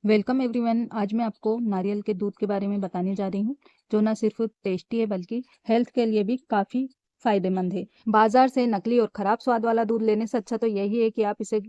Welcome everyone. आज मैं आपको नारियल के दूध के बारे में बताने जा रही हूँ, जो ना सिर्फ टेस्टी है बल्कि हेल्थ के लिए भी काफ़ी फायदेमंद है। बाजार से नकली और ख़राब स्वाद वाला दूध लेने से अच्छा तो यही है कि आप इसे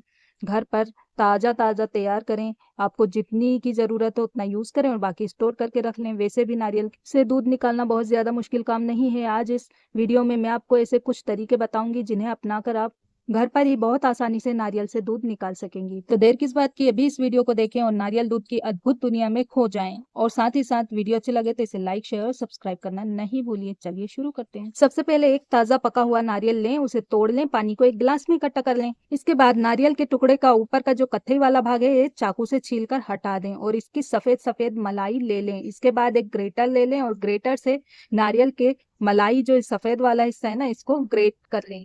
घर पर ताज़ा ताज़ा तैयार करें। आपको जितनी की ज़रूरत हो उतना यूज़ करें और बाकी स्टोर करके रख लें। वैसे भी नारियल से दूध निकालना बहुत ज़्यादा मुश्किल काम नहीं है। आज इस वीडियो में मैं आपको ऐसे कुछ तरीके बताऊंगी जिन्हें अपनाकर आप घर पर ही बहुत आसानी से नारियल से दूध निकाल सकेंगी। तो देर किस बात की, अभी इस वीडियो को देखें और नारियल दूध की अद्भुत दुनिया में खो जाएं। और साथ ही साथ वीडियो अच्छे लगे तो इसे लाइक, शेयर और सब्सक्राइब करना नहीं भूलिए। चलिए शुरू करते हैं। सबसे पहले एक ताज़ा पका हुआ नारियल लें, उसे तोड़ लें, पानी को एक गिलास में इकट्ठा कर लें। इसके बाद नारियल के टुकड़े का ऊपर का जो कत्थई वाला भाग है ये चाकू से छील कर हटा दें और इसकी सफेद सफेद मलाई ले लें। इसके बाद एक ग्रेटर ले लें और ग्रेटर से नारियल के मलाई जो सफेद वाला हिस्सा है ना, इसको ग्रेट कर लें।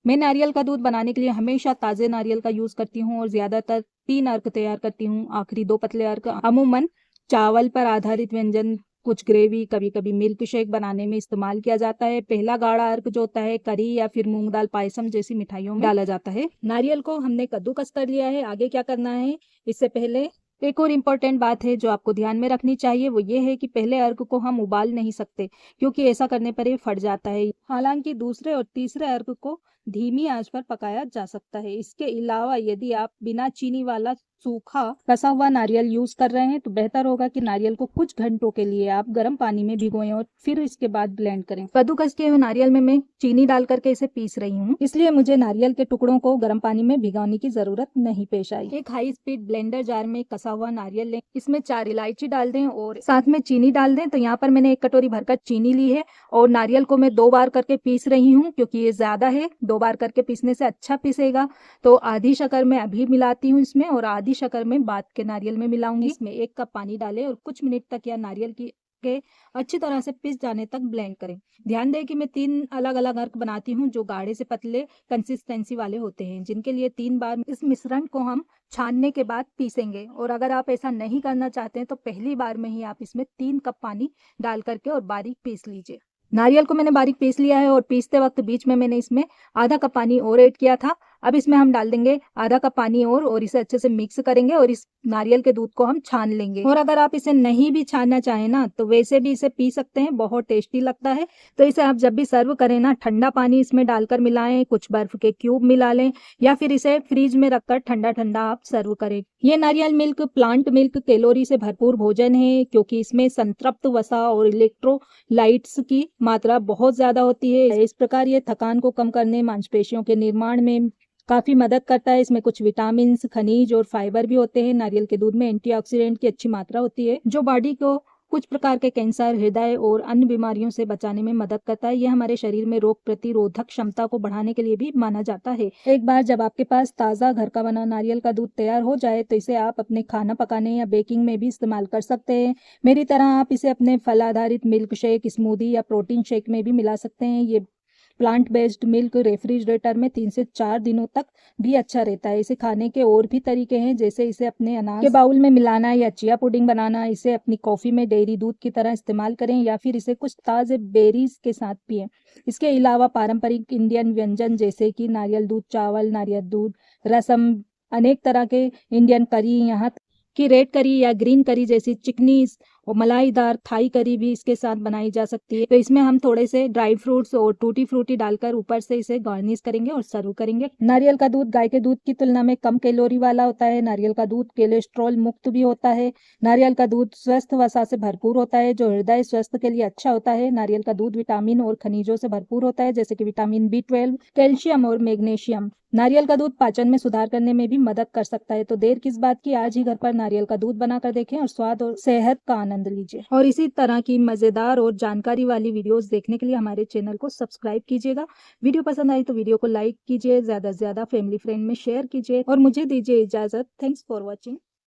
मैं नारियल का दूध बनाने के लिए हमेशा ताज़े नारियल का यूज़ करती हूँ और ज़्यादातर 3 अर्क तैयार करती हूँ। आखिरी 2 पतले अर्क अमूमन चावल पर आधारित व्यंजन, कुछ ग्रेवी, कभी कभी मिल्क शेक बनाने में इस्तेमाल किया जाता है। पहला गाढ़ा अर्क जो होता है करी या फिर मूंग दाल पायसम जैसी मिठाइयों में डाला जाता है। नारियल को हमने कद्दूकस कर लिया है। आगे क्या करना है, इससे पहले एक और इम्पोर्टेंट बात है जो आपको ध्यान में रखनी चाहिए, वो ये है कि पहले अर्क को हम उबाल नहीं सकते क्योंकि ऐसा करने पर ये फट जाता है। हालांकि दूसरे और तीसरे अर्क को धीमी आंच पर पकाया जा सकता है। इसके अलावा यदि आप बिना चीनी वाला सूखा कसा हुआ नारियल यूज कर रहे हैं तो बेहतर होगा कि नारियल को कुछ घंटों के लिए आप गर्म पानी में भिगोएं और फिर इसके बाद ब्लेंड करें। कद्दूकस किए हुए नारियल में मैं चीनी डाल करके इसे पीस रही हूँ, इसलिए मुझे नारियल के टुकड़ों को गर्म पानी में भिगोने की जरूरत नहीं पेश आई। एक हाई स्पीड ब्लेंडर जार में कसा हुआ नारियल लें, इसमें 4 इलायची डाल दें और साथ में चीनी डाल दें। तो यहाँ पर मैंने 1 कटोरी भरकर चीनी ली है और नारियल को मैं 2 बार करके पीस रही हूँ क्योंकि ये ज्यादा है। 2 बार करके पीसने से अच्छा पीसेगा। तो आधी शक्कर मैं अभी मिलाती हूँ इसमें और आधी शक्कर मैं बाद के नारियल में मिलाऊंगी। इसमें 1 कप पानी डालें और कुछ मिनट तक या नारियल की के अच्छी तरह से पिस जाने तक ब्लेंड करें। ध्यान दें कि मैं 3 अलग अलग अर्क बनाती हूँ जो गाढ़े से पतले कंसिस्टेंसी वाले होते हैं, जिनके लिए 3 बार इस मिश्रण को हम छानने के बाद पीसेंगे। और अगर आप ऐसा नहीं करना चाहते हैं तो पहली बार में ही आप इसमें 3 कप पानी डाल करके और बारीक पीस लीजिए। नारियल को मैंने बारीक पीस लिया है और पीसते वक्त बीच में मैंने इसमें आधा कप पानी और ऐड किया था। अब इसमें हम डाल देंगे आधा कप पानी और इसे अच्छे से मिक्स करेंगे और इस नारियल के दूध को हम छान लेंगे। और अगर आप इसे नहीं भी छानना चाहें ना तो वैसे भी इसे पी सकते हैं, बहुत टेस्टी लगता है। तो इसे आप जब भी सर्व करें ना ठंडा पानी इसमें डालकर मिलाएं, कुछ बर्फ के क्यूब मिला लें या फिर इसे फ्रीज में रखकर ठंडा ठंडा आप सर्व करें। ये नारियल मिल्क प्लांट मिल्क कैलोरी से भरपूर भोजन है क्योंकि इसमें संतृप्त वसा और इलेक्ट्रोलाइट्स की मात्रा बहुत ज्यादा होती है। इस प्रकार ये थकान को कम करने, मांसपेशियों के निर्माण में काफी मदद करता है। इसमें कुछ विटामिन, खनिज और फाइबर भी होते हैं। नारियल के दूध में एंटीऑक्सीडेंट की अच्छी मात्रा होती है जो बॉडी को कुछ प्रकार के कैंसर, हृदय और अन्य बीमारियों से बचाने में मदद करता है। यह हमारे शरीर में रोग प्रतिरोधक क्षमता को बढ़ाने के लिए भी माना जाता है। एक बार जब आपके पास ताज़ा घर का बना नारियल का दूध तैयार हो जाए तो इसे आप अपने खाना पकाने या बेकिंग में भी इस्तेमाल कर सकते हैं। मेरी तरह आप इसे अपने फल आधारित मिल्क शेक, स्मूदी या प्रोटीन शेक में भी मिला सकते हैं। ये प्लांट बेस्ड मिल्क रेफ्रिजरेटर में 3 से 4 दिनों तक भी अच्छा रहता है। इसे खाने के और भी तरीके हैं, जैसे इसे अपने अनाज के बाउल में मिलाना या चिया पुडिंग बनाना। इसे अपनी कॉफी में डेयरी दूध की तरह इस्तेमाल करें या फिर इसे कुछ ताज़े बेरीज के साथ पिएं। इसके अलावा पारंपरिक इंडियन व्यंजन जैसे कि नारियल दूध चावल, नारियल दूध रसम, अनेक तरह के इंडियन करी, यहाँ कि रेड करी या ग्रीन करी जैसी चिकनी और मलाईदार थाई करी भी इसके साथ बनाई जा सकती है। तो इसमें हम थोड़े से ड्राई फ्रूट्स और टूटी फ्रूटी डालकर ऊपर से इसे गार्निश करेंगे और सर्व करेंगे। नारियल का दूध गाय के दूध की तुलना में कम कैलोरी वाला होता है। नारियल का दूध कोलेस्ट्रॉल मुक्त भी होता है। नारियल का दूध स्वस्थ वसा से भरपूर होता है जो हृदय स्वास्थ्य के लिए अच्छा होता है। नारियल का दूध विटामिन और खनिजों से भरपूर होता है जैसे कि विटामिन B12, कैल्शियम और मैग्नीशियम। नारियल का दूध पाचन में सुधार करने में भी मदद कर सकता है। तो देर किस बात की, आज ही घर पर नारियल का दूध बनाकर देखें और स्वाद और सेहत का आनंद लीजिए। और इसी तरह की मजेदार और जानकारी वाली वीडियोस देखने के लिए हमारे चैनल को सब्सक्राइब कीजिएगा। वीडियो पसंद आई तो वीडियो को लाइक कीजिए, ज्यादा से ज्यादा फैमिली फ्रेंड में शेयर कीजिए और मुझे दीजिए इजाजत। Thanks for watching.